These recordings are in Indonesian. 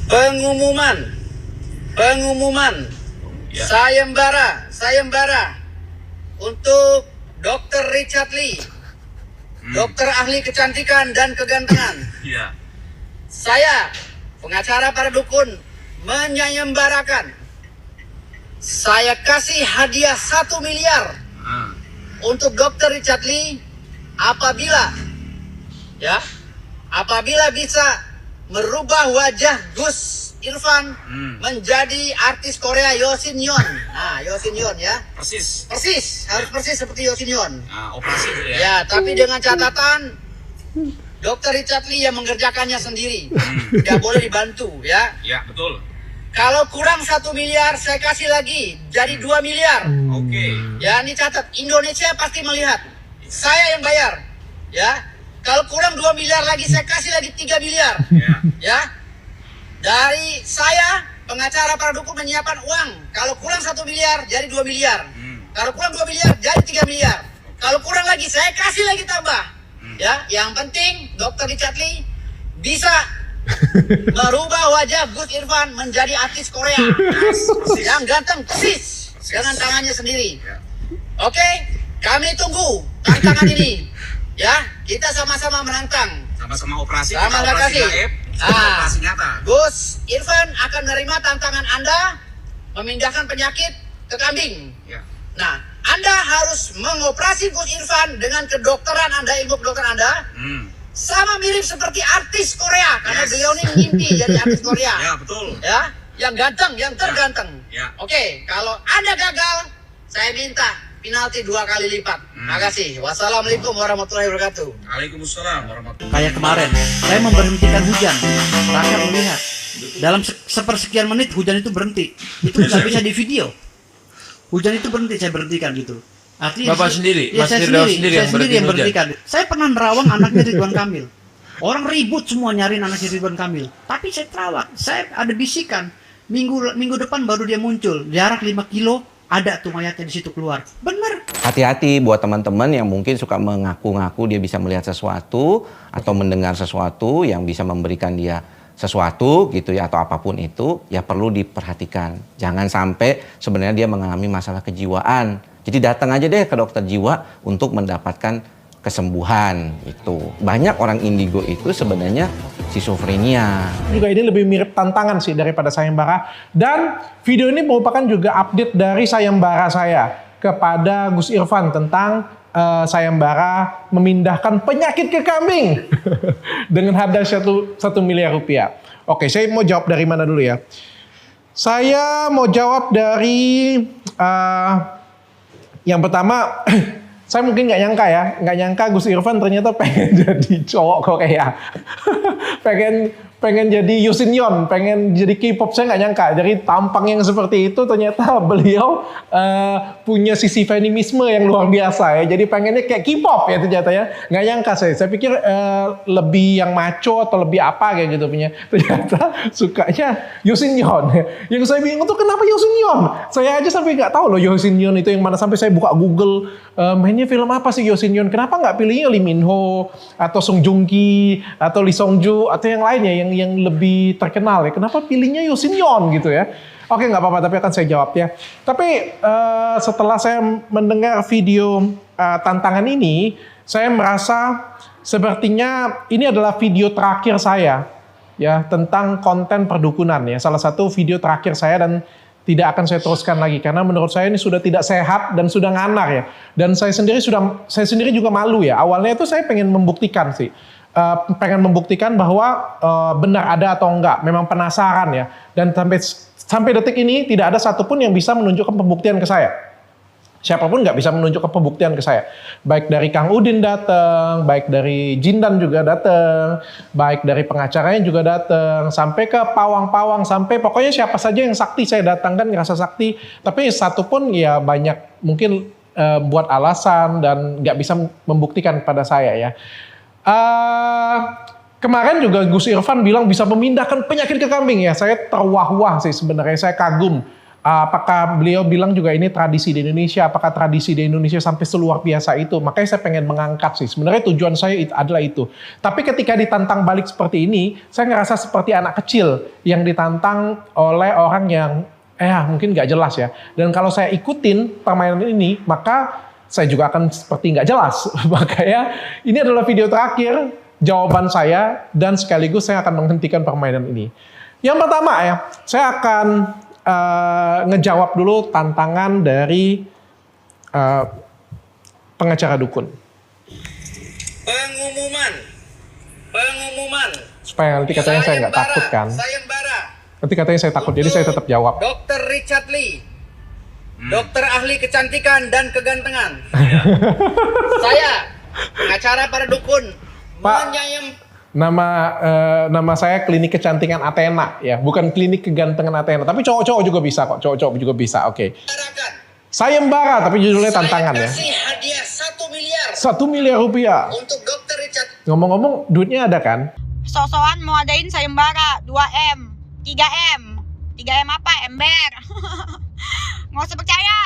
Pengumuman Ya. sayembara untuk Dr. Richard Lee, dokter ahli kecantikan dan kegantengan. Iya. Saya, pengacara para dukun, menyayembarakan. Saya kasih hadiah 1 miliar untuk Dr. Richard Lee apabila bisa merubah wajah Gus Irfan menjadi artis Korea Yo Shin Yeon. Nah, Yo Shin Yeon ya. Persis. Harus persis seperti Yo Shin Yeon. Operasi ya. Ya, tapi dengan catatan Dr. Richard Lee yang mengerjakannya sendiri. Tidak boleh dibantu ya. Ya, betul. Kalau kurang 1 miliar, saya kasih lagi jadi 2 miliar. Oke. Ya, ini catat. Indonesia pasti melihat. Saya yang bayar. Ya. Kalau kurang 2 miliar lagi, saya kasih lagi 3 miliar. Ya. Dari saya, pengacara para dukun menyiapkan uang. Kalau kurang 1 miliar, jadi 2 miliar. Kalau kurang 2 miliar, jadi 3 miliar. Kalau kurang lagi, saya kasih lagi tambah. Ya, yang penting Dr. Richard Lee bisa merubah wajah Gus Irfan menjadi artis Korea. Yang ganteng persis dengan tangannya sendiri. Oke, kami tunggu tantangan ini. Ya, kita sama-sama menantang. Sama-sama operasi. Sama kita operasi kasih. gaib, sama operasi nyata. Gus Irfan akan menerima tantangan Anda memindahkan penyakit ke kambing. Ya. Nah, Anda harus mengoperasi Gus Irfan dengan kedokteran Anda, ilmu kedokteran Anda. Sama mirip seperti artis Korea, karena beliau ini mimpi jadi artis Korea. Ya, betul. Ya, yang ganteng, yang terganteng. Ya. Oke, kalau Anda gagal, saya minta penalti 2 kali lipat. Makasih. Wassalamualaikum warahmatullahi wabarakatuh. Waalaikumsalam warahmatullahi. Kayak kemarin, saya memberhentikan hujan. Rakyat melihat. Dalam sepersekian menit hujan itu berhenti. Itu nggak bisa di video. Hujan itu berhenti, saya berhentikan gitu. Artinya Bapak sendiri? Ya, Mas saya Firdaus sendiri sendiri yang yang berhenti berhentikan. Saya pernah nerawang anaknya Ridwan Kamil. Orang ribut semua nyariin anaknya Ridwan Kamil. Tapi saya terawang. Saya ada bisikan. Minggu depan baru dia muncul. Jarak 5 kilo. Ada tuh mayatnya di situ keluar. Bener. Hati-hati buat teman-teman yang mungkin suka mengaku-ngaku dia bisa melihat sesuatu atau mendengar sesuatu yang bisa memberikan dia sesuatu gitu ya, atau apapun itu, ya perlu diperhatikan. Jangan sampai sebenarnya dia mengalami masalah kejiwaan. Jadi datang aja deh ke dokter jiwa untuk mendapatkan kesembuhan itu. Banyak orang indigo itu sebenarnya schizophrenia. Juga ini lebih mirip tantangan sih daripada sayembara. Dan video ini merupakan juga update dari sayembara saya kepada Gus Irfan tentang sayembara memindahkan penyakit ke kambing dengan harga 1 miliar rupiah. Oke, saya mau jawab dari mana dulu ya? Saya mau jawab dari yang pertama. Saya mungkin nggak nyangka Gus Irfan ternyata pengen jadi cowok Korea. pengen jadi Yoo Shin Yeon, pengen jadi K-pop, saya nggak nyangka. Jadi tampang yang seperti itu ternyata beliau punya sisi feminisme yang luar biasa ya. Jadi pengennya kayak K-pop ya ternyata ya. Nggak nyangka saya pikir lebih yang macho atau lebih apa kayak gitu punya. Ternyata sukanya Yoo Shin Yeon. Yang saya bingung tuh kenapa Yoo Shin Yeon? Saya aja sampai nggak tahu loh Yoo Shin Yeon itu yang mana, sampai saya buka Google mainnya film apa sih Yoo Shin Yeon? Kenapa nggak pilihnya Lee Min Ho atau Song Joong Ki atau Lee Song Ju atau yang lainnya yang lebih terkenal ya? Kenapa pilihnya Yoo Shin Yeon gitu ya? Oke, nggak apa-apa, tapi akan saya jawab ya. Tapi setelah saya mendengar video tantangan ini, saya merasa sepertinya ini adalah video terakhir saya ya tentang konten perdukunan ya. Salah satu video terakhir saya dan tidak akan saya teruskan lagi karena menurut saya ini sudah tidak sehat dan sudah nganar ya. Dan saya sendiri juga malu ya. Awalnya itu saya pengen membuktikan sih. Pengen membuktikan bahwa benar ada atau enggak. Memang penasaran ya. Dan sampai detik ini tidak ada satupun yang bisa menunjukkan pembuktian ke saya. Siapapun nggak bisa menunjukkan pembuktian ke saya. Baik dari Kang Udin datang, baik dari Jindan juga datang, baik dari pengacaranya juga datang, sampai ke pawang-pawang, sampai pokoknya siapa saja yang sakti saya datangkan ngerasa sakti. Tapi satupun ya banyak mungkin buat alasan dan nggak bisa membuktikan pada saya ya. Kemarin juga Gus Irfan bilang bisa memindahkan penyakit ke kambing ya. Saya terwah-wah sih sebenarnya, saya kagum Apakah beliau bilang juga ini tradisi di Indonesia, apakah tradisi di Indonesia sampai seluar biasa itu? Makanya saya pengen mengangkat sih. Sebenarnya tujuan saya adalah itu. Tapi ketika ditantang balik seperti ini, saya ngerasa seperti anak kecil yang ditantang oleh orang yang mungkin nggak jelas ya. Dan kalau saya ikutin permainan ini, maka saya juga akan seperti nggak jelas. Makanya ini adalah video terakhir jawaban saya dan sekaligus saya akan menghentikan permainan ini. Yang pertama ya, saya akan ngejawab dulu tantangan dari pengacara dukun. Pengumuman. Supaya nanti katanya saya nggak takut kan. Sayembara. Nanti katanya saya takut, jadi saya tetap jawab. Dr. Richard Lee. Dokter ahli kecantikan dan kegantengan. Saya, pengacara para dukun. Pak, nama saya klinik kecantikan Athena ya, bukan klinik kegantengan Athena. Tapi cowok-cowok juga bisa kok, cowok-cowok juga bisa. Oke. Sayembara, tapi judulnya tantangan ya. Saya kasih hadiah 1 miliar. 1 miliar rupiah. Untuk Dr. Richard. Ngomong-ngomong, duitnya ada kan? Sosokan mau adain sayembara 2M, 3M. 3M apa? Ember. Nggak usah percaya.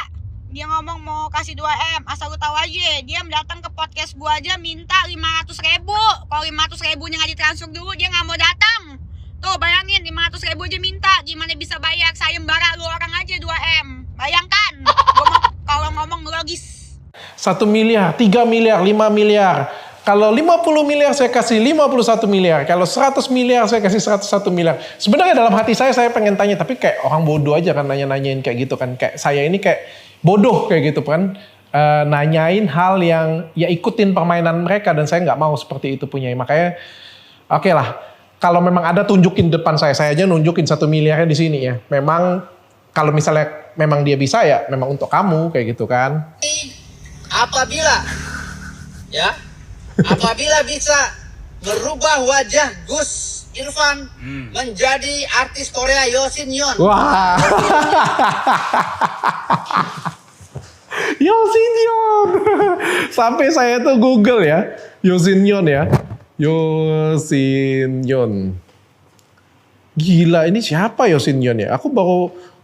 Dia ngomong mau kasih 2M, asal lu tahu aja, dia datang ke podcast gua aja minta 500.000. Kalau 500.000-nya nggak ditransfer dulu, dia nggak mau datang. Tuh bayangin, 500.000 aja minta, gimana bisa bayar sayembara lu orang aja 2M. Bayangkan, gua mau kalau ngomong logis. 1 miliar, 3 miliar, 5 miliar. Kalau 50 miliar saya kasih 51 miliar. Kalau 100 miliar saya kasih 101 miliar. Sebenarnya dalam hati saya pengen tanya, tapi kayak orang bodoh aja kan nanya-nanyain kayak gitu kan. Kayak saya ini kayak bodoh kayak gitu kan. Nanyain hal yang ya ikutin permainan mereka dan saya nggak mau seperti itu punya. Makanya oke lah. Kalau memang ada tunjukin depan saya aja nunjukin 1 miliarnya di sini ya. Memang kalau misalnya memang dia bisa ya memang untuk kamu kayak gitu kan. Apabila bisa merubah wajah Gus Irfan menjadi artis Korea Yo Shin Yeon. Wah. Yo Shin Yeon. Sampai saya tuh Google ya. Yo Shin Yeon ya. Yo Shin Yeon. Gila, ini siapa Yo Shin Yeon ya? Aku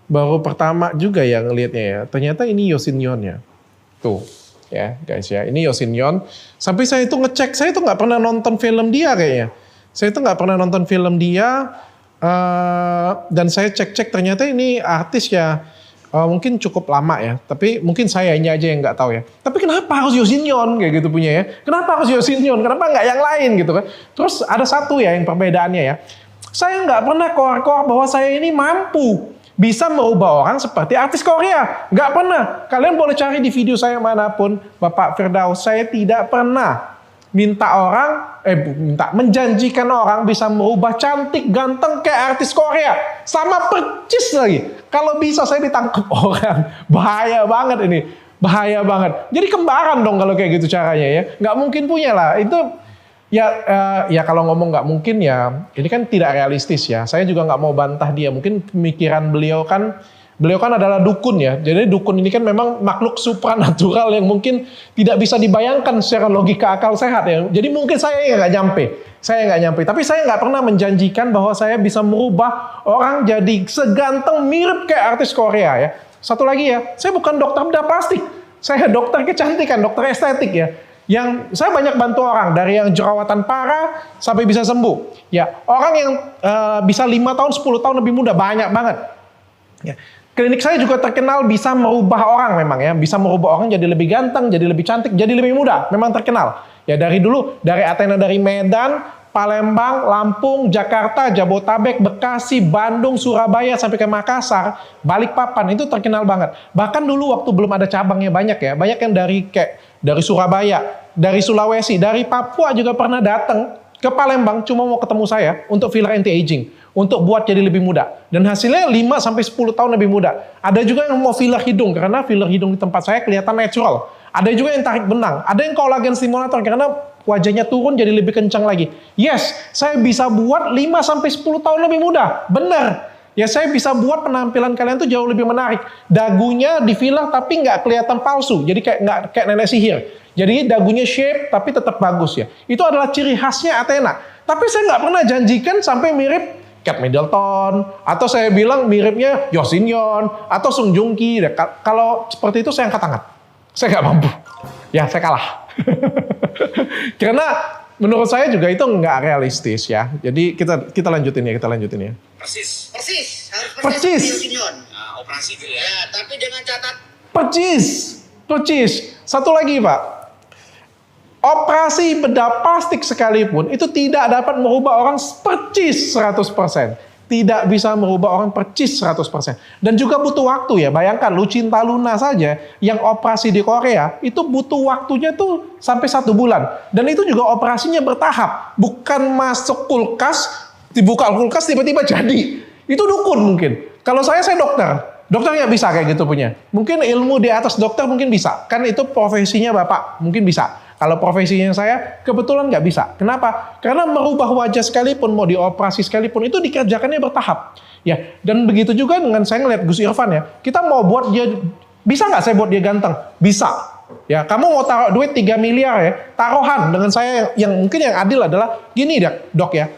baru pertama juga ya ngelihatnya ya. Ternyata ini Yo Shin Yeon ya. Tuh. Ya guys ya, ini Yo Shin Yeon. Sampai saya itu ngecek, saya itu nggak pernah nonton film dia kayaknya. Saya itu nggak pernah nonton film dia. Dan saya cek-cek ternyata ini artis ya. Mungkin cukup lama ya. Tapi mungkin saya ini aja yang nggak tahu ya. Tapi kenapa harus Yo Shin Yeon kayak gitu punya ya? Kenapa harus Yo Shin Yeon? Kenapa nggak yang lain gitu kan? Terus ada satu ya yang perbedaannya ya. Saya nggak pernah koar-koar bahwa saya ini mampu bisa merubah orang seperti artis Korea. Nggak pernah. Kalian boleh cari di video saya manapun. Bapak Firdaus, saya tidak pernah menjanjikan orang bisa merubah cantik, ganteng kayak artis Korea. Sama percis lagi. Kalau bisa saya ditangkap orang. Bahaya banget ini. Bahaya banget. Jadi kembaran dong kalau kayak gitu caranya ya. Nggak mungkin punya lah. Itu ya kalau ngomong nggak mungkin ya, ini kan tidak realistis ya. Saya juga nggak mau bantah dia. Mungkin pemikiran beliau kan adalah dukun ya. Jadi dukun ini kan memang makhluk supranatural yang mungkin tidak bisa dibayangkan secara logika akal sehat ya. Jadi mungkin saya nggak nyampe. Tapi saya nggak pernah menjanjikan bahwa saya bisa merubah orang jadi seganteng mirip kayak artis Korea ya. Satu lagi ya, saya bukan dokter bedah plastik. Saya dokter kecantikan, dokter estetik ya. Yang saya banyak bantu orang dari yang jerawatan parah sampai bisa sembuh. Ya, orang yang bisa 5 tahun, 10 tahun lebih muda banyak banget. Ya. Klinik saya juga terkenal bisa merubah orang memang ya, bisa merubah orang jadi lebih ganteng, jadi lebih cantik, jadi lebih muda. Memang terkenal. Ya dari dulu dari Athena, dari Medan, Palembang, Lampung, Jakarta, Jabotabek, Bekasi, Bandung, Surabaya sampai ke Makassar, Balikpapan itu terkenal banget. Bahkan dulu waktu belum ada cabangnya banyak ya, banyak yang dari Surabaya, dari Sulawesi, dari Papua juga pernah datang ke Palembang cuma mau ketemu saya untuk filler anti-aging, untuk buat jadi lebih muda. Dan hasilnya 5-10 tahun lebih muda. Ada juga yang mau filler hidung, karena filler hidung di tempat saya kelihatan natural. Ada juga yang tarik benang, ada yang kolagen stimulator karena wajahnya turun jadi lebih kencang lagi. Yes, saya bisa buat 5-10 tahun lebih muda. Benar. Ya saya bisa buat penampilan kalian tuh jauh lebih menarik. Dagunya di filler tapi nggak kelihatan palsu. Jadi kayak nenek sihir. Jadi dagunya shape tapi tetap bagus ya. Itu adalah ciri khasnya Athena. Tapi saya nggak pernah janjikan sampai mirip Kate Middleton, atau saya bilang miripnya Yeo Shin Yeon, atau Sung Joong Ki. Kalau seperti itu saya angkat tangan. Saya nggak mampu. Ya, saya kalah. Karena menurut saya juga itu nggak realistis ya. Jadi kita lanjutin ya. Persis. Harus Persis. Yeo Shin Yeon. Nah, operasi itu ya. Ya, tapi dengan catat Percis. Satu lagi Pak. Operasi bedah plastik sekalipun itu tidak dapat merubah orang percis 100%. Tidak bisa merubah orang percis 100%. Dan juga butuh waktu ya. Bayangkan Lucinta Luna saja yang operasi di Korea itu butuh waktunya tuh sampai 1 bulan. Dan itu juga operasinya bertahap. Bukan masuk kulkas, dibuka kulkas tiba-tiba jadi. Itu dukun mungkin. Kalau saya dokter. Dokter nggak bisa kayak gitu punya. Mungkin ilmu di atas dokter mungkin bisa. Kan itu profesinya Bapak, mungkin bisa. Kalau profesinya saya, kebetulan nggak bisa. Kenapa? Karena merubah wajah sekalipun, mau dioperasi sekalipun, itu dikerjakannya bertahap. Ya, dan begitu juga dengan saya ngeliat Gus Irfan ya. Kita mau buat dia, bisa nggak saya buat dia ganteng? Bisa. Ya, kamu mau taruh duit 3 miliar ya, taruhan dengan saya yang mungkin yang adil adalah, gini dok ya.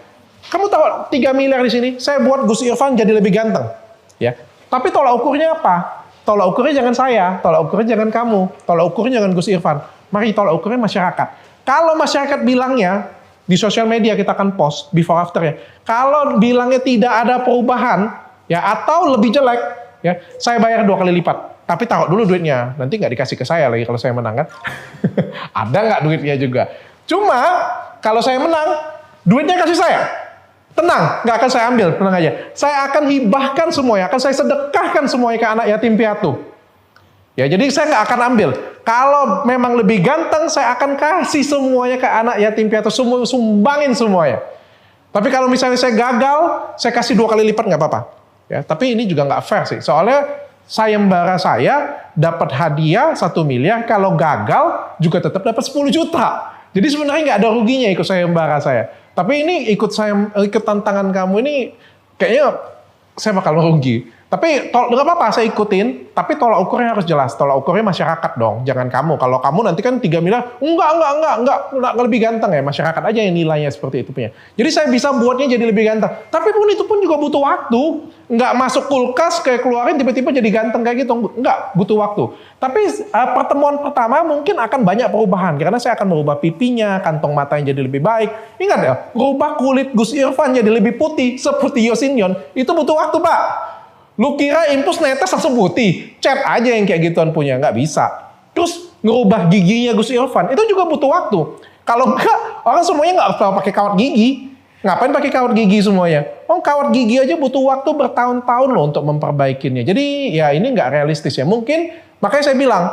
Kamu taruh 3 miliar di sini, saya buat Gus Irfan jadi lebih ganteng. Ya. Tapi tolak ukurnya apa? Tolak ukurnya jangan saya, tolak ukurnya jangan kamu, tolak ukurnya jangan Gus Irfan. Mari tolak ukurnya masyarakat. Kalau masyarakat bilangnya, di sosial media kita akan post before after ya. Kalau bilangnya tidak ada perubahan, ya atau lebih jelek, ya saya bayar 2 kali lipat. Tapi taruh dulu duitnya, nanti nggak dikasih ke saya lagi kalau saya menang kan. Ada nggak duitnya juga. Cuma kalau saya menang, duitnya kasih saya. Tenang, nggak akan saya ambil, tenang aja. Saya akan hibahkan semuanya, akan saya sedekahkan semuanya ke anak yatim piatu. Ya, jadi saya nggak akan ambil. Kalau memang lebih ganteng, saya akan kasih semuanya ke anak yatim piatu, sumbangin semuanya. Tapi kalau misalnya saya gagal, saya kasih 2 kali lipat nggak apa-apa. Ya, tapi ini juga nggak fair sih. Soalnya sayembara saya dapat hadiah 1 miliar, kalau gagal juga tetap dapat 10 juta. Jadi sebenarnya nggak ada ruginya ikut sayembara saya. Tapi ini ikut tantangan kamu ini kayaknya saya bakal rugi. Tapi nggak apa-apa saya ikutin, tapi tolak ukurnya harus jelas. Tolak ukurnya masyarakat dong, jangan kamu. Kalau kamu nanti kan 3 miliar, enggak lebih ganteng ya. Masyarakat aja yang nilainya seperti itu punya. Jadi saya bisa buatnya jadi lebih ganteng. Tapi pun itu pun juga butuh waktu. Nggak masuk kulkas kayak keluarin tiba-tiba jadi ganteng kayak gitu. Enggak, butuh waktu. Tapi pertemuan pertama mungkin akan banyak perubahan. Karena saya akan merubah pipinya, kantong matanya jadi lebih baik. Ingat ya, merubah kulit Gus Irfan jadi lebih putih seperti Yeo Shin Yeon. Itu butuh waktu Pak. Lu kira impus netes langsung putih? Cat aja yang kayak gituan punya, nggak bisa. Terus ngerubah giginya Gus Irfan, itu juga butuh waktu. Kalau enggak, orang semuanya nggak usah pakai kawat gigi. Ngapain pakai kawat gigi semuanya? Oh, kawat gigi aja butuh waktu bertahun-tahun loh untuk memperbaikinya. Jadi ya ini nggak realistis ya. Mungkin, makanya saya bilang,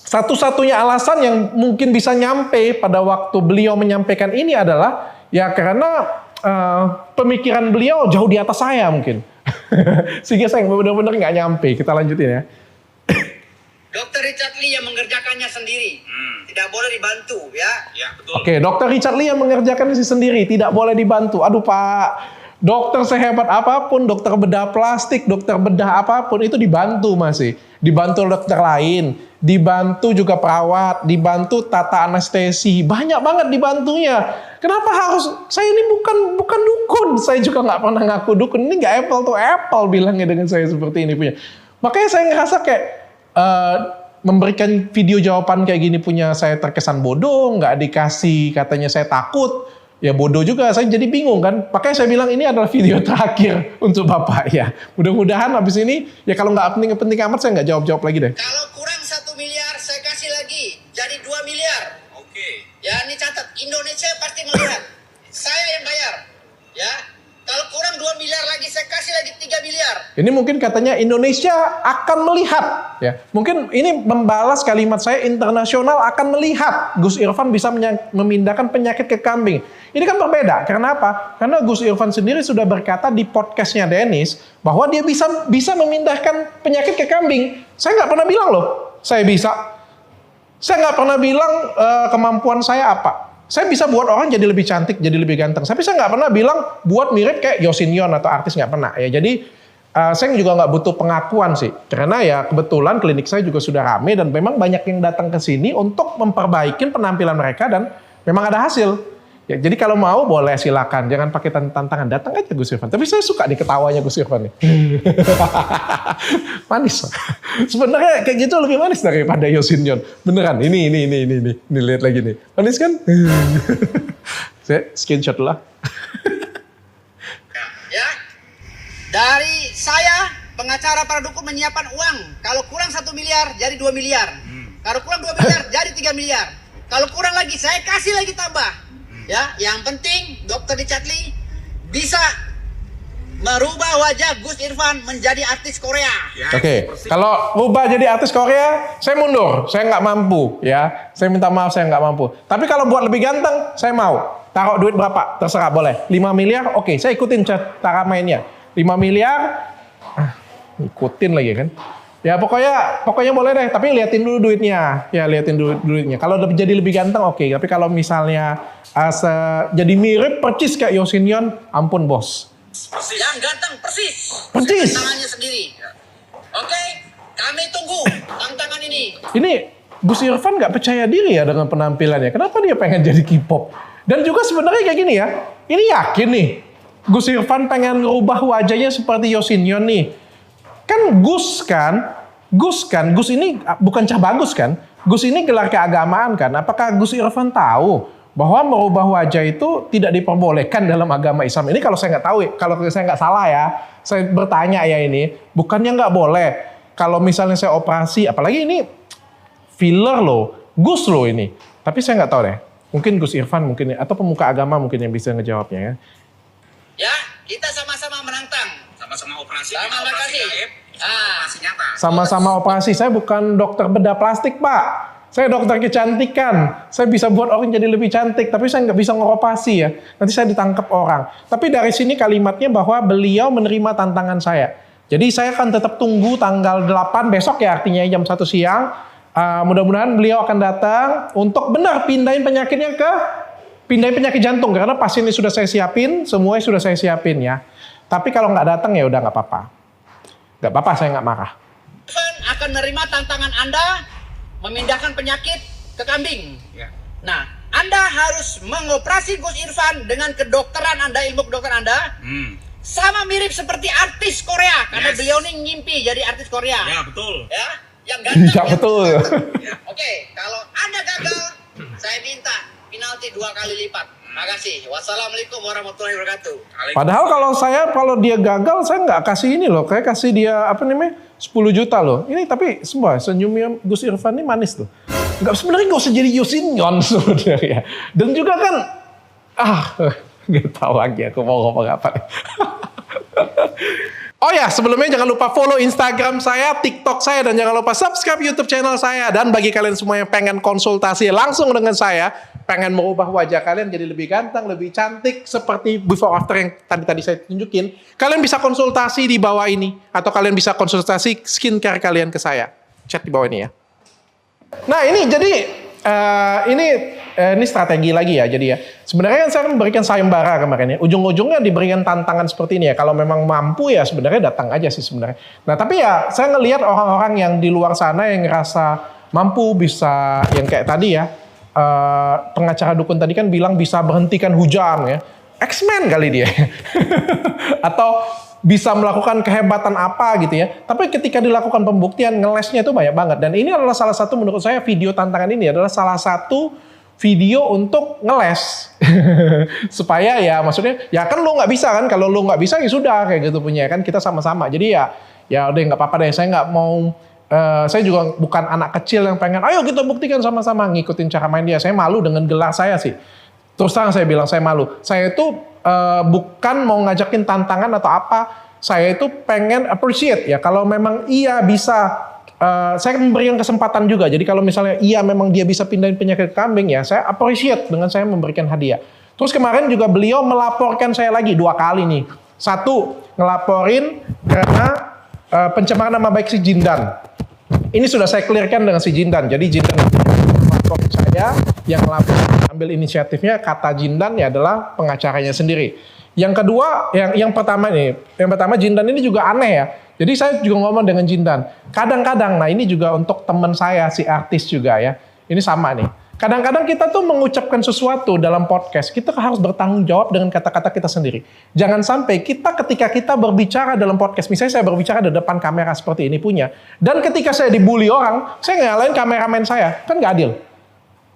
satu-satunya alasan yang mungkin bisa nyampe pada waktu beliau menyampaikan ini adalah, ya karena pemikiran beliau jauh di atas saya mungkin. Sehingga saya benar-benar nggak nyampe. Kita lanjutin ya. Dr. Richard Lee yang mengerjakannya sendiri. Tidak boleh dibantu ya. Ya, betul. Oke, Dr. Richard Lee yang mengerjakan sendiri, tidak boleh dibantu. Aduh Pak, dokter sehebat apapun, dokter bedah plastik, dokter bedah apapun, itu dibantu masih. Dibantu dokter lain, dibantu juga perawat, dibantu tata anestesi. Banyak banget dibantunya. Kenapa harus, saya ini bukan dukun. Saya juga nggak pernah ngaku dukun. Ini nggak apple to apple bilangnya dengan saya seperti ini punya. Makanya saya ngerasa kayak, memberikan video jawaban kayak gini punya saya terkesan bodoh, nggak dikasih katanya saya takut. Ya bodoh juga, saya jadi bingung kan. Makanya saya bilang ini adalah video terakhir untuk Bapak ya. Mudah-mudahan habis ini, ya kalau nggak penting-penting amat saya nggak jawab-jawab lagi deh. Kalau kurang 1 miliar, saya kasih lagi. Jadi 2 miliar. Oke. Ya, ini catat. Indonesia pasti melihat. Saya yang bayar. Ya. Kalau kurang 2 miliar lagi, saya kasih lagi 3 miliar. Ini mungkin katanya Indonesia akan melihat. Ya, mungkin ini membalas kalimat saya, internasional akan melihat Gus Irfan bisa memindahkan penyakit ke kambing. Ini kan berbeda. Karena apa? Karena Gus Irfan sendiri sudah berkata di podcastnya Dennis bahwa dia bisa memindahkan penyakit ke kambing. Saya nggak pernah bilang loh, saya bisa. Saya nggak pernah bilang kemampuan saya apa. Saya bisa buat orang jadi lebih cantik, jadi lebih ganteng. Tapi saya nggak pernah bilang buat mirip kayak Yeo Shin Yeon atau artis, nggak pernah. Ya, jadi saya juga nggak butuh pengakuan sih. Karena ya kebetulan klinik saya juga sudah rame dan memang banyak yang datang ke sini untuk memperbaiki penampilan mereka dan memang ada hasil. Ya, jadi kalau mau boleh silakan, jangan pakai tantangan, datang aja Gus Irfan. Tapi saya suka nih ketawanya Gus Irfan nih. Manis. Sebenarnya kayak gitu lebih manis daripada Yosinyon. Beneran, ini lihat lagi nih. Manis kan? Saya screenshot dulu lah. Ya, dari saya pengacara para dukun menyiapkan uang. Kalau kurang 1 miliar jadi 2 miliar. Kalau kurang 2 miliar jadi 3 miliar. Kalau kurang lagi saya kasih lagi tambah. Ya, yang penting Dokter Dicatli bisa merubah wajah Gus Irfan menjadi artis Korea. Oke, kalau rubah jadi artis Korea, saya mundur, saya nggak mampu, ya. Saya minta maaf, saya nggak mampu. Tapi kalau buat lebih ganteng, saya mau. Taruh duit berapa? Terserah, boleh. 5 miliar, oke, saya ikutin cara mainnya. 5 miliar, ikutin lagi kan. Ya pokoknya boleh deh, tapi liatin dulu duitnya. Ya liatin dulu duitnya. Kalau jadi lebih ganteng oke, tapi kalau misalnya jadi mirip percis kayak Yosinyon, ampun bos. Yang ganteng persis. Persis. Tangannya sendiri. Oke, kami tunggu tantangan ini. Ini Gus Irfan nggak percaya diri ya dengan penampilannya. Kenapa dia pengen jadi K-pop? Dan juga sebenarnya kayak gini ya. Ini yakin nih, Gus Irfan pengen ngerubah wajahnya seperti Yosinyon nih. Kan Gus ini bukan Cah Bagus kan? Gus ini gelar keagamaan kan? Apakah Gus Irfan tahu bahwa merubah wajah itu tidak diperbolehkan dalam agama Islam? Ini kalau saya nggak tahu, kalau saya nggak salah ya, saya bertanya ya ini, bukannya nggak boleh. Kalau misalnya saya operasi, apalagi ini filler loh, Gus loh ini. Tapi saya nggak tahu deh. Mungkin Gus Irfan mungkin atau pemuka agama mungkin yang bisa ngejawabnya ya. Ya, kita sama-sama menantang. Sama-sama operasi. Terima kasih. Operasi nyata. Sama-sama operasi. Saya bukan dokter bedah plastik, Pak. Saya dokter kecantikan. Saya bisa buat orang jadi lebih cantik, tapi saya nggak bisa ngoperasi ya. Nanti saya ditangkap orang. Tapi dari sini kalimatnya bahwa beliau menerima tantangan saya. Jadi saya akan tetap tunggu tanggal 8 besok ya, artinya jam 1 siang. Mudah-mudahan beliau akan datang untuk benar pindahin penyakit jantung. Karena pasiennya sudah saya siapin, semuanya sudah saya siapin ya. Tapi kalau nggak datang ya udah nggak apa-apa. Nggak apa-apa, saya nggak marah. Irfan akan menerima tantangan Anda memindahkan penyakit ke kambing. Ya. Nah, Anda harus mengoperasi Gus Irfan dengan kedokteran Anda, ilmu kedokteran Anda. Sama mirip seperti artis Korea. Karena beliau ini ngimpi jadi artis Korea. Ya, betul. Ya, yang ganteng. Ya betul. Oke, kalau Anda gagal, saya minta penalti 2 kali lipat. Makasih. Wassalamualaikum warahmatullahi wabarakatuh. Padahal kalau dia gagal, saya nggak kasih ini loh. Kayak kasih dia 10 juta loh. Ini tapi semua senyumnya Gus Irfan ini manis tuh. Sebenarnya nggak usah jadi Yosinyon sebenarnya. Dan juga kan, nggak tahu lagi aku mau ngomong apa. Oh ya, sebelumnya jangan lupa follow Instagram saya, TikTok saya, dan jangan lupa subscribe YouTube channel saya. Dan bagi kalian semua yang pengen konsultasi langsung dengan saya, pengen merubah wajah kalian jadi lebih ganteng, lebih cantik, seperti before after yang tadi saya tunjukin, kalian bisa konsultasi di bawah ini. Atau kalian bisa konsultasi skincare kalian ke saya. Chat di bawah ini ya. Nah ini jadi, ini strategi lagi ya. Jadi ya, sebenarnya kan saya memberikan sayembara kemarin ya. Ujung-ujungnya diberikan tantangan seperti ini ya. Kalau memang mampu ya sebenarnya datang aja sih sebenarnya. Nah tapi ya saya ngelihat orang-orang yang di luar sana yang ngerasa mampu bisa, yang kayak tadi ya. Pengacara dukun tadi kan bilang bisa berhentikan hujan ya. X-Men kali dia. Atau bisa melakukan kehebatan apa gitu ya. Tapi ketika dilakukan pembuktian, ngelesnya itu banyak banget. Dan ini adalah salah satu, menurut saya video tantangan ini adalah salah satu video untuk ngeles. Supaya ya maksudnya, ya kan lo nggak bisa kan. Kalau lo nggak bisa ya sudah kayak gitu punya kan. Kita sama-sama. Jadi ya udah nggak apa-apa deh. Saya nggak mau, saya juga bukan anak kecil yang pengen, ayo kita buktikan sama-sama ngikutin cara main dia. Saya malu dengan gelar saya sih. Terus terang saya bilang saya malu. Saya itu bukan mau ngajakin tantangan atau apa. Saya itu pengen appreciate ya. Kalau memang iya bisa, saya memberikan kesempatan juga. Jadi kalau misalnya iya memang dia bisa pindahin penyakit kambing ya, saya appreciate dengan saya memberikan hadiah. Terus kemarin juga beliau melaporkan saya lagi 2 kali nih. 1, ngelaporin karena pencemaran nama baik si Jindan. Ini sudah saya clearkan dengan si Jindan. Jadi Jindan melaporkan saya, yang ambil inisiatifnya kata Jindan ya adalah pengacaranya sendiri. Yang kedua, yang pertama Jindan ini juga aneh ya. Jadi saya juga ngomong dengan Jindan. Kadang-kadang, nah ini juga untuk teman saya si artis juga ya. Ini sama nih. Kadang-kadang kita tuh mengucapkan sesuatu dalam podcast, kita harus bertanggung jawab dengan kata-kata kita sendiri. Jangan sampai ketika kita berbicara dalam podcast, misalnya saya berbicara di depan kamera seperti ini punya, dan ketika saya dibully orang, saya nyalain kameramen saya, kan nggak adil.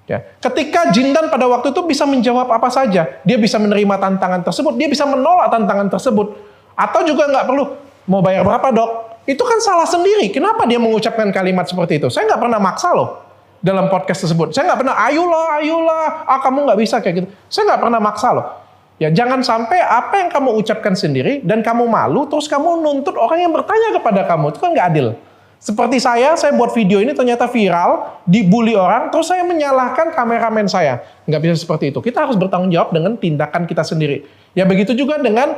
Ya. Ketika Jindan pada waktu itu bisa menjawab apa saja, dia bisa menerima tantangan tersebut, dia bisa menolak tantangan tersebut, atau juga nggak perlu, mau bayar berapa dok? Itu kan salah sendiri, kenapa dia mengucapkan kalimat seperti itu? Saya nggak pernah maksa loh. Dalam podcast tersebut. Saya nggak pernah, ayolah, kamu nggak bisa kayak gitu. Saya nggak pernah maksa loh. Ya jangan sampai apa yang kamu ucapkan sendiri dan kamu malu, terus kamu nuntut orang yang bertanya kepada kamu. Itu kan nggak adil. Seperti saya buat video ini ternyata viral, dibully orang, terus saya menyalahkan kameramen saya. Nggak bisa seperti itu. Kita harus bertanggung jawab dengan tindakan kita sendiri. Ya begitu juga dengan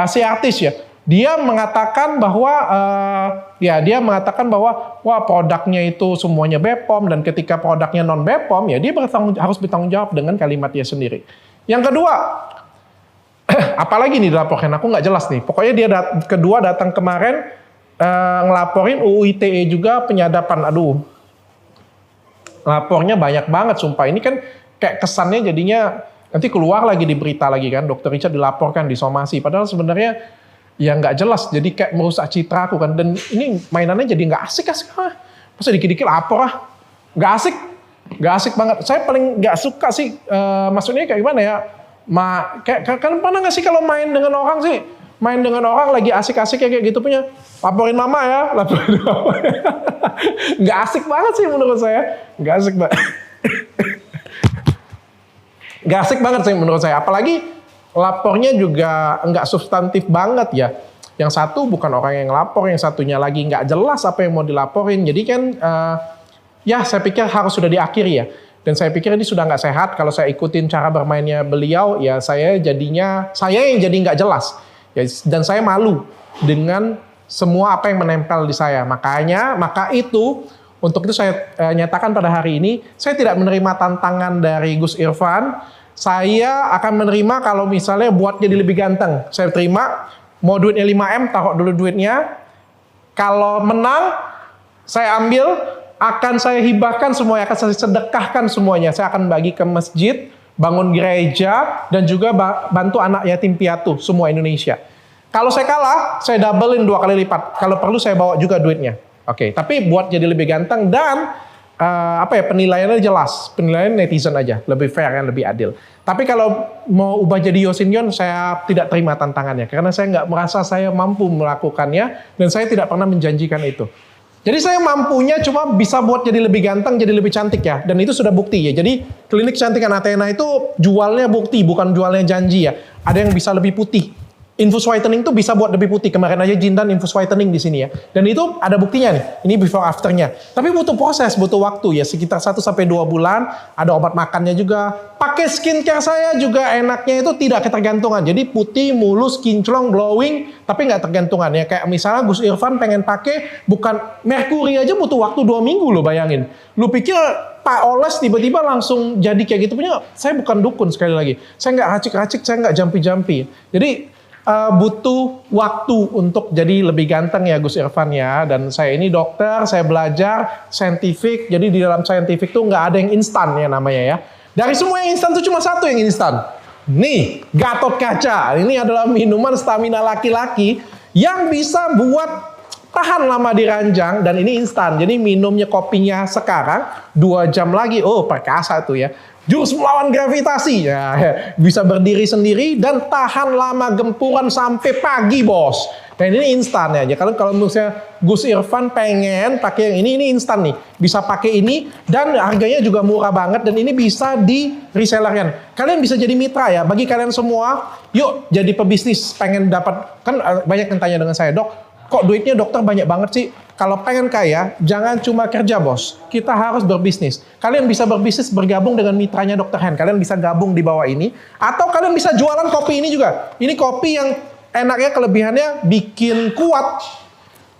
si artis ya. Dia mengatakan bahwa wah produknya itu semuanya BPOM dan ketika produknya non BPOM ya dia harus bertanggung jawab dengan kalimat dia sendiri. Yang kedua, apalagi nih dilaporkan aku nggak jelas nih. Pokoknya dia kedua datang kemarin ngelaporin UU ITE juga penyadapan. Aduh, lapornya banyak banget sumpah. Ini kan kayak kesannya jadinya nanti keluar lagi di berita lagi kan. Dr. Richard dilaporkan disomasi. Padahal sebenarnya ya nggak jelas, jadi kayak merusak citra aku kan. Dan ini mainannya jadi nggak asik. Masa dikit-dikit lapor nggak asik banget. Saya paling nggak suka sih, maksudnya kayak gimana ya, kayak kan pernah nggak sih kalau main dengan orang lagi asik-asik kayak gitu punya, laporin mama ya, nggak asik banget sih menurut saya, nggak asik banget sih menurut saya, apalagi lapornya juga nggak substantif banget ya. Yang satu bukan orang yang lapor, yang satunya lagi nggak jelas apa yang mau dilaporin. Jadi kan ya saya pikir harus sudah diakhiri ya. Dan saya pikir ini sudah nggak sehat kalau saya ikutin cara bermainnya beliau. Ya saya yang jadi nggak jelas. Ya, dan saya malu dengan semua apa yang menempel di saya. Maka itu untuk itu saya nyatakan pada hari ini saya tidak menerima tantangan dari Gus Irfan. Saya akan menerima kalau misalnya buat jadi lebih ganteng. Saya terima, mau duitnya 5M, taruh dulu duitnya. Kalau menang, saya ambil, akan saya hibahkan semuanya, akan saya sedekahkan semuanya. Saya akan bagi ke masjid, bangun gereja, dan juga bantu anak yatim piatu, semua Indonesia. Kalau saya kalah, saya doublein 2 kali lipat. Kalau perlu saya bawa juga duitnya. Oke, tapi buat jadi lebih ganteng dan penilaiannya jelas, penilaian netizen aja, lebih fair kan, lebih adil. Tapi kalau mau ubah jadi Yosinyon, saya tidak terima tantangannya karena saya nggak merasa saya mampu melakukannya dan saya tidak pernah menjanjikan itu. Jadi saya mampunya cuma bisa buat jadi lebih ganteng, jadi lebih cantik ya, dan itu sudah bukti ya. Jadi klinik kecantikan Athena itu jualnya bukti, bukan jualnya janji ya. Ada yang bisa lebih putih. Infus whitening tuh bisa buat lebih putih. Kemarin aja Jindan infus whitening di sini ya. Dan itu ada buktinya nih. Ini before afternya. Tapi butuh proses, butuh waktu ya. Sekitar 1-2 bulan. Ada obat makannya juga. Pakai skincare saya juga enaknya itu tidak ketergantungan. Jadi putih, mulus, kinclong, glowing. Tapi nggak tergantungan ya. Kayak misalnya Gus Irfan pengen pakai bukan Merkuri aja butuh waktu 2 minggu loh, bayangin. Lu pikir Pak Oles tiba-tiba langsung jadi kayak gitu punya? Saya bukan dukun sekali lagi. Saya nggak racik-racik, saya nggak jampi-jampi. Jadi butuh waktu untuk jadi lebih ganteng ya Gus Irfan ya. Dan saya ini dokter, saya belajar saintifik. Jadi di dalam saintifik tuh nggak ada yang instan ya namanya ya. Dari semua yang instan tuh cuma satu yang instan. Nih, Gatot Kaca. Ini adalah minuman stamina laki-laki yang bisa buat tahan lama di ranjang dan ini instan. Jadi minumnya kopinya sekarang 2 jam lagi. Oh, perkasa tuh ya. Jurus melawan gravitasi ya, bisa berdiri sendiri dan tahan lama gempuran sampai pagi bos. Dan ini instan ya. Kalau misalnya Gus Irfan pengen pakai yang ini instan nih, bisa pakai ini dan harganya juga murah banget dan ini bisa di resellerkan. Kalian bisa jadi mitra ya. Bagi kalian semua, yuk jadi pebisnis. Pengen dapat kan banyak yang tanya dengan saya, dok, kok duitnya dokter banyak banget sih? Kalau pengen kaya, jangan cuma kerja bos. Kita harus berbisnis. Kalian bisa berbisnis bergabung dengan mitranya Dr. Hen. Kalian bisa gabung di bawah ini. Atau kalian bisa jualan kopi ini juga. Ini kopi yang enaknya kelebihannya bikin kuat.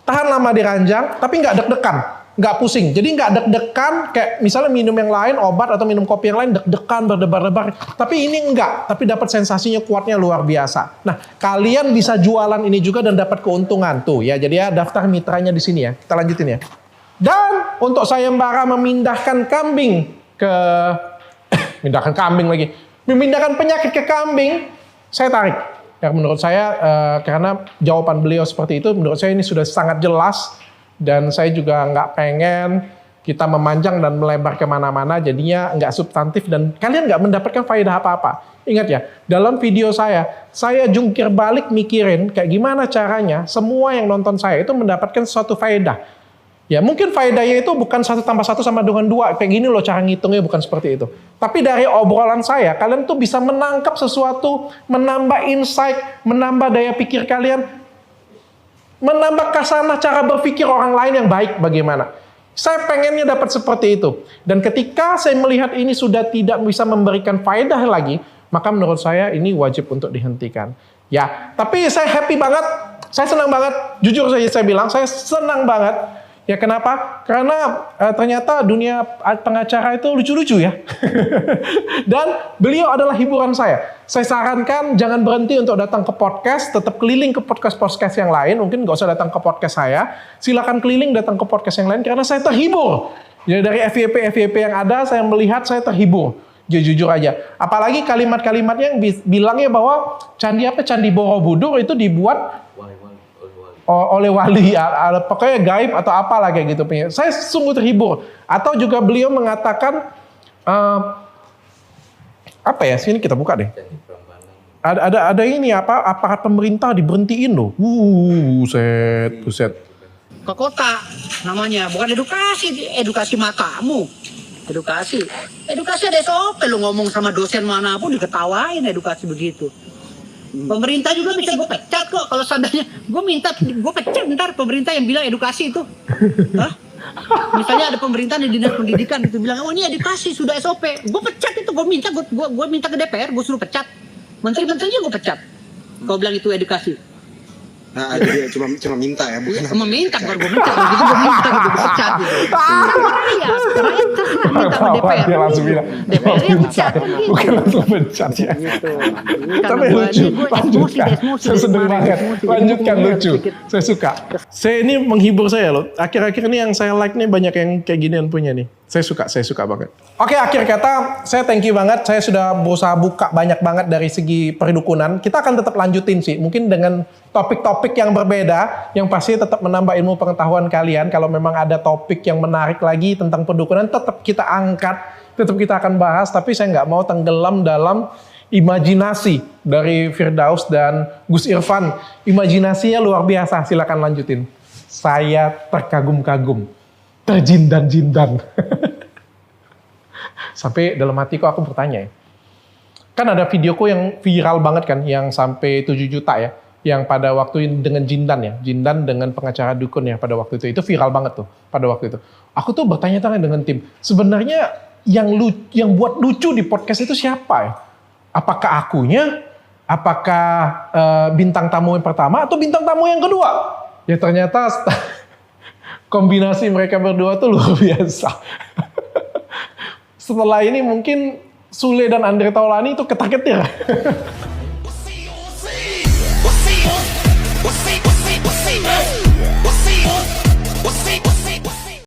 Tahan lama di ranjang, tapi nggak deg-degan. Nggak pusing. Jadi nggak deg-degan kayak misalnya minum yang lain, obat atau minum kopi yang lain deg-degan, berdebar-debar. Tapi ini enggak. Tapi dapat sensasinya kuatnya luar biasa. Nah, kalian bisa jualan ini juga dan dapat keuntungan. Tuh ya, jadi ya daftar mitranya di sini ya. Kita lanjutin ya. Dan untuk sayembara memindahkan kambing ke memindahkan kambing lagi. Memindahkan penyakit ke kambing, saya tarik. Ya, menurut saya karena jawaban beliau seperti itu, menurut saya ini sudah sangat jelas dan saya juga nggak pengen kita memanjang dan melebar kemana-mana, jadinya nggak substantif dan kalian nggak mendapatkan faedah apa-apa. Ingat ya, dalam video saya jungkir balik mikirin kayak gimana caranya semua yang nonton saya itu mendapatkan suatu faedah. Ya mungkin faedahnya itu bukan 1 + 1 sama dengan 2, kayak gini loh cara ngitungnya, bukan seperti itu. Tapi dari obrolan saya, kalian tuh bisa menangkap sesuatu, menambah insight, menambah daya pikir kalian, menambah kasana cara berpikir orang lain yang baik bagaimana. Saya pengennya dapat seperti itu. Dan ketika saya melihat ini sudah tidak bisa memberikan faedah lagi, maka menurut saya ini wajib untuk dihentikan. Ya, tapi saya happy banget, saya senang banget, jujur saja saya bilang, saya senang banget. Ya kenapa? Karena ternyata dunia pengacara itu lucu-lucu ya. Dan beliau adalah hiburan saya. Saya sarankan jangan berhenti untuk datang ke podcast, tetap keliling ke podcast-podcast yang lain. Mungkin nggak usah datang ke podcast saya. Silakan keliling datang ke podcast yang lain karena saya terhibur. Jadi dari FYP yang ada, saya melihat saya terhibur. Jujur aja. Apalagi kalimat-kalimat yang bilangnya bahwa Candi Borobudur itu dibuat oleh wali, pokoknya gaib atau apalah kayak gitu. Saya sungguh terhibur. Atau juga beliau mengatakan apa ya? Sini kita buka deh. Ada ini apa? Aparat pemerintah diberhentiin loh. Buset. Ke kota namanya, bukan edukasi matamu. Edukasi ada SOP, lu ngomong sama dosen manapun diketawain edukasi begitu. Pemerintah juga bisa gue pecat kok kalau seandainya gue pecat ntar pemerintah yang bilang edukasi itu. Hah? Misalnya ada pemerintah di dinas pendidikan itu bilang, oh ini edukasi sudah SOP, gue pecat itu, gue minta ke DPR, gue suruh pecat, menteri-menterinya gue pecat. Kau bilang itu edukasi. Nah, jadi cuma minta ya, bukan Meminta, bukan gue minta, kalau gitu gue minta gitu, gue pecat gitu. Rakyat minta ke DPR. Dia langsung bilang, DPR yang pecat kan gitu. bukan langsung pecat ya. Tapi lucu, lanjutkan. Saya seneng banget. Lanjutkan, lucu. Saya suka. Saya ini menghibur saya loh. Akhir-akhir ini yang saya like nih banyak yang kayak ginian punya nih. Saya suka banget. Oke, akhir kata, saya thank you banget. Saya sudah berusaha buka banyak banget dari segi perdukunan. Kita akan tetap lanjutin sih. Mungkin dengan topik-topik yang berbeda, yang pasti tetap menambah ilmu pengetahuan kalian. Kalau memang ada topik yang menarik lagi tentang perdukunan, tetap kita angkat. Tetap kita akan bahas. Tapi saya nggak mau tenggelam dalam imajinasi dari Firdaus dan Gus Irfan. Imajinasinya luar biasa. Silakan lanjutin. Saya terkagum-kagum. Terjindan-jindan. Sampai dalam hatiku aku bertanya ya. Kan ada videoku yang viral banget kan, yang sampai 7 juta ya. Yang pada waktu dengan Jindan ya. Jindan dengan pengacara dukun ya pada waktu itu. Itu viral banget tuh pada waktu itu. Aku tuh bertanya-tanya dengan tim. Sebenarnya yang buat lucu di podcast itu siapa ya? Apakah akunya? Apakah bintang tamu yang pertama atau bintang tamu yang kedua? Ya ternyata kombinasi mereka berdua tuh luar biasa. Setelah ini mungkin Sule dan Andre Taulani itu ketar-ketir.